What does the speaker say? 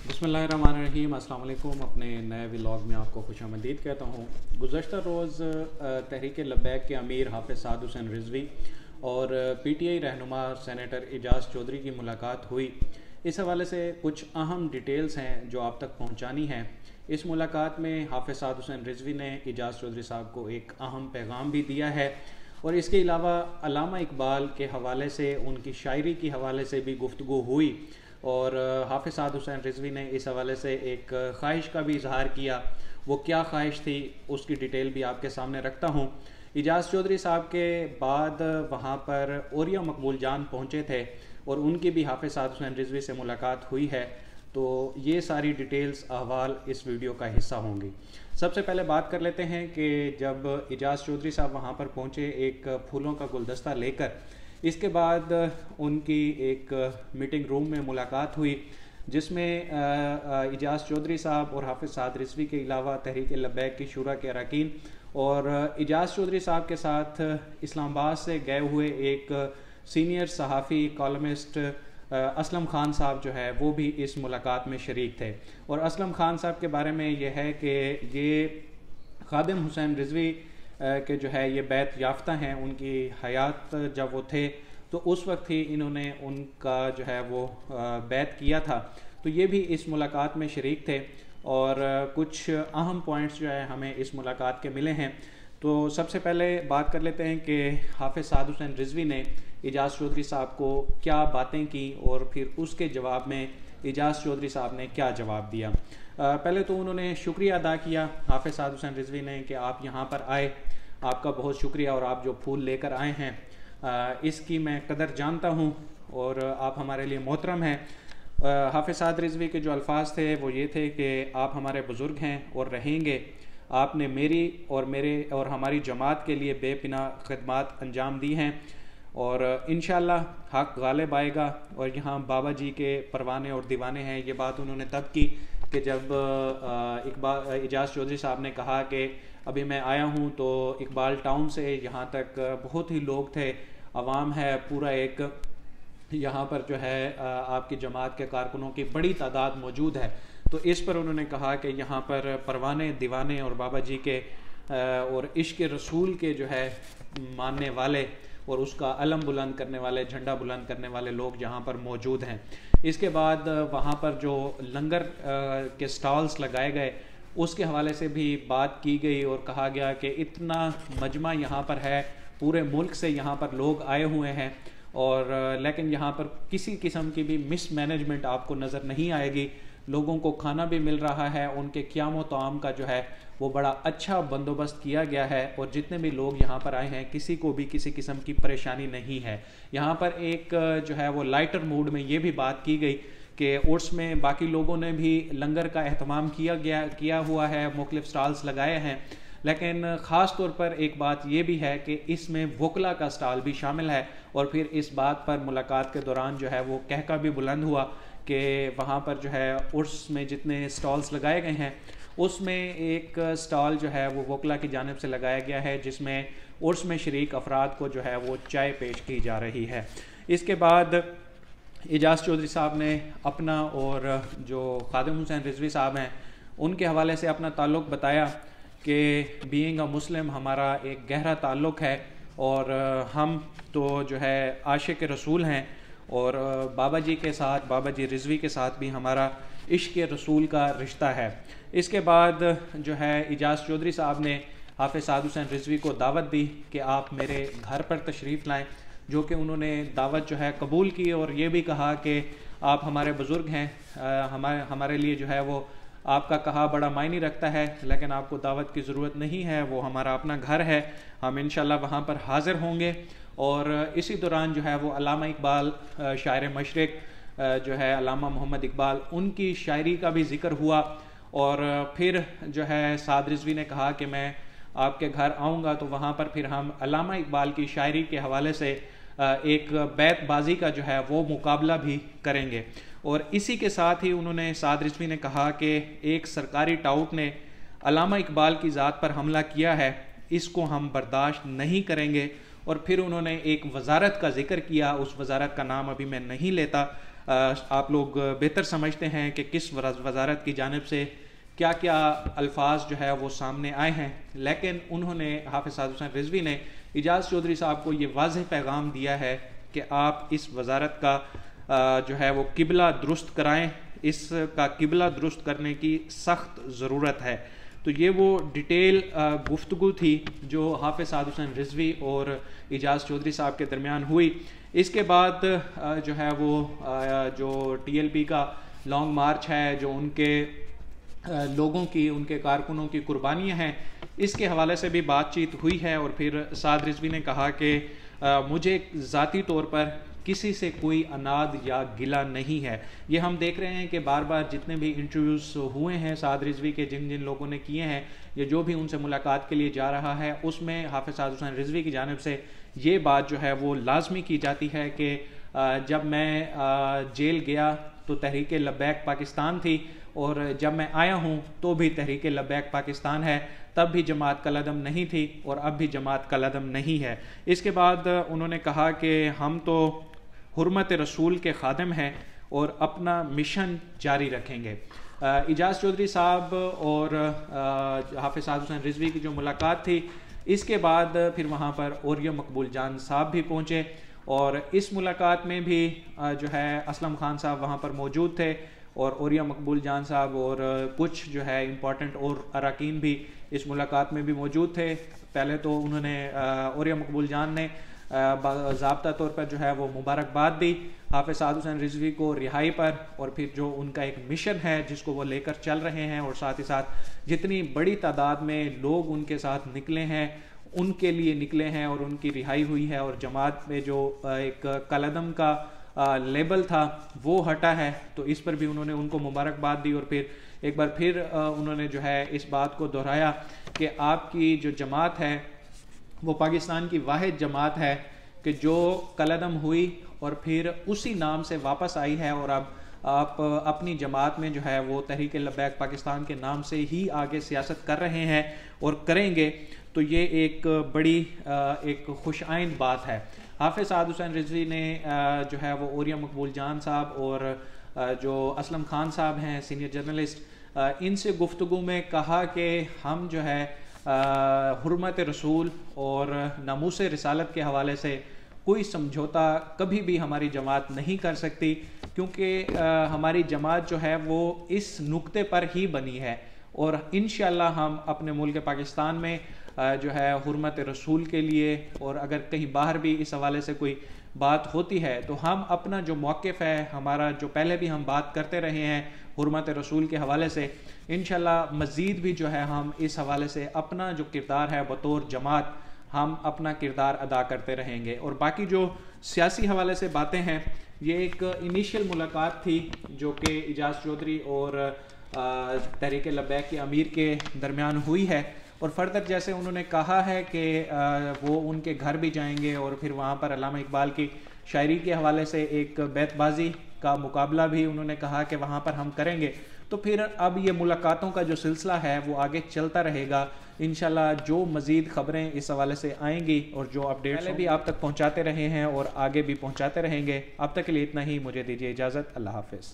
बिस्मिल्लाहिर्रहमानिर्रहीम। अस्सलाम वालेकुम। अपने नए व्लॉग में आपको खुशामदीद कहता हूँ। गुज़श्ता रोज़ तहरीक लब्बैक के अमीर हाफ़िज़ साद हुसैन रिज़वी और PTI रहनुमा सेनेटर एजाज़ चौधरी की मुलाकात हुई। इस हवाले से कुछ अहम डिटेल्स हैं जो आप तक पहुँचानी हैं। इस मुलाकात में हाफ़िज़ साद हुसैन रिज़वी ने एजाज़ चौधरी साहब को एक अहम पैगाम भी दिया है और इसके अलावा अल्लामा इकबाल के हवाले से, उनकी शायरी के हवाले से भी गुफ्तगू हुई और हाफ़िज़ साद हुसैन रिज़वी ने इस हवाले से एक ख्वाहिश का भी इजहार किया। वो क्या ख्वाहिश थी उसकी डिटेल भी आपके सामने रखता हूँ। एजाज़ चौधरी साहब के बाद वहाँ पर औरिया मकबूल जान पहुँचे थे और उनकी भी हाफ़िज़ साद हुसैन रिज़वी से मुलाकात हुई है। तो ये सारी डिटेल्स अहवाल इस वीडियो का हिस्सा होंगी। सबसे पहले बात कर लेते हैं कि जब एजाज़ चौधरी साहब वहाँ पर पहुँचे एक फूलों का गुलदस्ता लेकर, इसके बाद उनकी एक मीटिंग रूम में मुलाकात हुई जिसमें एजाज़ चौधरी साहब और हाफ़िज़ साद रिज़वी के अलावा तहरीक लब्बैक की शुरा के अरकान और एजाज़ चौधरी साहब के साथ इस्लामाबाद से गए हुए एक सीनियर सहाफ़ी कॉलमिस्ट असलम ख़ान साहब जो है वो भी इस मुलाकात में शरीक थे। और असलम ख़ान साहब के बारे में ये है कि ये खादिम हुसैन रिज़वी के जो है ये बैत याफ्ता हैं। उनकी हयात जब वो थे तो उस वक्त ही इन्होंने उनका जो है वो बैत किया था। तो ये भी इस मुलाकात में शरीक थे और कुछ अहम पॉइंट्स जो है हमें इस मुलाकात के मिले हैं। तो सबसे पहले बात कर लेते हैं कि हाफ़िज़ साद हुसैन रिज़वी ने एजाज़ चौधरी साहब को क्या बातें की और फिर उसके जवाब में एजाज़ चौधरी साहब ने क्या जवाब दिया। पहले तो उन्होंने शुक्रिया अदा किया हाफ़िज़ साद हुसैन रिज़वी ने कि आप यहाँ पर आए, आपका बहुत शुक्रिया और आप जो फूल लेकर आए हैं इसकी मैं कदर जानता हूँ और आप हमारे लिए मोहतरम हैं। हाफ़िज़ साद रिज़वी के जो अल्फाज थे वो ये थे कि आप हमारे बुज़ुर्ग हैं और रहेंगे। आपने मेरी और हमारी जमात के लिए बेपनाह खिदमत अंजाम दी हैं और इंशाअल्लाह हक़ गालिब आएगा और यहाँ बाबा जी के परवाने और दीवाने हैं। ये बात उन्होंने तब की कि जब एजाज़ चौधरी साहब ने कहा कि अभी मैं आया हूँ तो इकबाल टाउन से यहाँ तक बहुत ही लोग थे, अवाम है, पूरा एक यहाँ पर जो है आपकी जमात के कारकुनों की बड़ी तादाद मौजूद है। तो इस पर उन्होंने कहा कि यहाँ पर परवाने दीवाने और बाबा जी के और इश्क रसूल के जो है मानने वाले और उसका अलम बुलंद करने वाले, झंडा बुलंद करने वाले लोग यहाँ पर मौजूद हैं। इसके बाद वहाँ पर जो लंगर के स्टॉल्स लगाए गए उसके हवाले से भी बात की गई और कहा गया कि इतना मजमा यहाँ पर है, पूरे मुल्क से यहाँ पर लोग आए हुए हैं और लेकिन यहाँ पर किसी किस्म की भी मिसमैनेजमेंट आपको नज़र नहीं आएगी। लोगों को खाना भी मिल रहा है, उनके क़याम व तआम का जो है वो बड़ा अच्छा बंदोबस्त किया गया है और जितने भी लोग यहाँ पर आए हैं किसी को भी किसी किस्म की परेशानी नहीं है। यहाँ पर एक जो है वो लाइटर मूड में ये भी बात की गई कि उर्स में बाकी लोगों ने भी लंगर का एहतमाम किया हुआ है, मुख्तलिफ स्टॉल्स लगाए हैं, लेकिन ख़ास तौर पर एक बात ये भी है कि इसमें वकला का स्टॉल भी शामिल है। और फिर इस बात पर मुलाकात के दौरान जो है वो कहका भी बुलंद हुआ कि वहाँ पर जो है उर्स में जितने स्टॉल्स लगाए गए हैं उसमें एक स्टॉल जो है वो वकला की जानिब से लगाया गया है जिसमें उर्स में शरीक अफराद को जो है वो चाय पेश की जा रही है। इसके बाद एजाज़ चौधरी साहब ने अपना और जो खादिम हुसैन रिज़वी साहब हैं उनके हवाले से अपना ताल्लुक़ बताया कि बीइंग अ मुस्लिम हमारा एक गहरा ताल्लुक़ है और हम तो जो है आशिक़ रसूल हैं और बाबा जी के साथ, बाबा जी रिज़वी के साथ भी हमारा इश्क़ रसूल का रिश्ता है। इसके बाद जो है एजाज़ चौधरी साहब ने हाफ़िज़ साद हुसैन रिज़वी को दावत दी कि आप मेरे घर पर तशरीफ़ लाएँ, जो कि उन्होंने दावत जो है कबूल की और ये भी कहा कि आप हमारे बुज़ुर्ग हैं, हमारे लिए जो है वो आपका कहा बड़ा मायने रखता है, लेकिन आपको दावत की ज़रूरत नहीं है, वो हमारा अपना घर है, हम इंशाअल्लाह वहाँ पर हाज़िर होंगे। और इसी दौरान जो है वो अल्लामा इकबाल शायर मशरिक़ जो है अल्लामा मोहम्मद इकबाल, उनकी शायरी का भी ज़िक्र हुआ और फिर जो है साद रिज़वी ने कहा कि मैं आपके घर आऊँगा तो वहाँ पर फिर हम अल्लामा इकबाल की शायरी के हवाले से एक बैतबाजी का जो है वो मुकाबला भी करेंगे। और इसी के साथ ही उन्होंने साद रिज़वी ने कहा कि एक सरकारी टाउट ने अल्लामा इकबाल की ज़ात पर हमला किया है, इसको हम बर्दाश्त नहीं करेंगे। और फिर उन्होंने एक वजारत का जिक्र किया, उस वजारत का नाम अभी मैं नहीं लेता, आप लोग बेहतर समझते हैं कि किस वजारत की जानिब से क्या क्या अल्फाज जो है वो सामने आए हैं, लेकिन उन्होंने हाफिज़ साद हुसैन रिजवी ने इजाज़ चौधरी साहब को ये वाज़ेह पैगाम दिया है कि आप इस वजारत का जो है वो किबला दुरुस्त कराएं, इसका किबला दुरुस्त करने की सख्त ज़रूरत है। तो ये वो डिटेल गुफ्तगू थी जो हाफिज़ साद हुसैन रिजवी और इजाज़ चौधरी साहब के दरमियान हुई। इसके बाद जो है वो जो TLP का लॉन्ग मार्च है, जो उनके लोगों की, उनके कारकुनों की कुर्बानियाँ हैं, इसके हवाले से भी बातचीत हुई है। और फिर साद रिजवी ने कहा कि मुझे ज़ाती तौर पर किसी से कोई अनाद या गिला नहीं है। ये हम देख रहे हैं कि बार बार जितने भी इंटरव्यूज़ हुए हैं साद रिजवी के, जिन जिन लोगों ने किए हैं या जो भी उनसे मुलाकात के लिए जा रहा है, उसमें हाफिज़ साद हुसैन रिजवी की जानिब से ये बात जो है वो लाजमी की जाती है कि जब मैं जेल गया तो तहरीक लब्बैक पाकिस्तान थी, और जब मैं आया हूँ तो भी तहरीक लब्बैक पाकिस्तान है, तब भी जमात कलअदम नहीं थी और अब भी जमात कलअदम नहीं है। इसके बाद उन्होंने कहा कि हम तो हुर्मत रसूल के खादिम हैं और अपना मिशन जारी रखेंगे। इजाज़ चौधरी साहब और हाफिज़ साद हुसैन रिजवी की जो मुलाकात थी, इसके बाद फिर वहाँ पर ओरिया मकबूल जान साहब भी पहुँचे, और इस मुलाकात में भी जो है असलम खान साहब वहाँ पर मौजूद थे, और ओरिया मकबूल जान साहब और कुछ जो है इम्पॉर्टेंट और अरकान भी इस मुलाकात में भी मौजूद थे। पहले तो उन्होंने ओरिया मकबूल जान ने ज़ाब्ता तौर पर जो है वो मुबारकबाद दी हाफिज़ साद हुसैन रिजवी को रिहाई पर, और फिर जो उनका एक मिशन है जिसको वो लेकर चल रहे हैं, और साथ ही साथ जितनी बड़ी तादाद में लोग उनके साथ निकले हैं, उनके लिए निकले हैं और उनकी रिहाई हुई है, और जमात में जो एक कलअदम का लेबल था वो हटा है, तो इस पर भी उन्होंने उनको मुबारकबाद दी। और फिर एक बार फिर उन्होंने जो है इस बात को दोहराया कि आपकी जो जमात है वो पाकिस्तान की वाहिद जमात है कि जो कलअदम हुई और फिर उसी नाम से वापस आई है, और अब आप अपनी जमात में जो है वो तहरीक लब्बैक पाकिस्तान के नाम से ही आगे सियासत कर रहे हैं और करेंगे। तो ये एक बड़ी एक खुशआइंद बात है। हाफिज़ साद हुसैन रिजवी ने जो है वो ओरिया मकबूल जान साहब और जो असलम खान साहब हैं सीनियर जर्नलिस्ट, इनसे गुफ्तगू में कहा कि हम जो है हुर्मत रसूल और नामूस रिसालत के हवाले से कोई समझौता कभी भी हमारी जमात नहीं कर सकती, क्योंकि हमारी जमात जो है वो इस नुक्ते पर ही बनी है, और इंशाअल्लाह हम अपने मुल्क पाकिस्तान में जो है हुर्मत रसूल के लिए, और अगर कहीं बाहर भी इस हवाले से कोई बात होती है तो हम अपना जो मौक़िफ़ है हमारा, जो पहले भी हम बात करते रहे हैं हुर्मत रसूल के हवाले से, इंशाअल्लाह मज़ीद भी जो है हम इस हवाले से अपना जो किरदार है बतौर जमात हम अपना किरदार अदा करते रहेंगे। और बाकी जो सियासी हवाले से बातें हैं, ये एक इनिशियल मुलाकात थी जो कि इजाज़ चौधरी और तहरीक लब्बैक के अमीर के दरमियान हुई है, और फर्दर जैसे उन्होंने कहा है कि वो उनके घर भी जाएंगे, और फिर वहाँ पर अल्लामा इकबाल की शायरी के हवाले से एक बैतबाजी का मुकाबला भी उन्होंने कहा कि वहाँ पर हम करेंगे। तो फिर अब ये मुलाकातों का जो सिलसिला है वो आगे चलता रहेगा इंशाल्लाह। जो मज़ीद ख़बरें इस हवाले से आएंगी और जो अपडेट पहले भी आप तक पहुँचाते रहे हैं और आगे भी पहुँचाते रहेंगे। अब तक के लिए इतना ही, मुझे दीजिए इजाज़त। अल्लाह हाफ़िज़।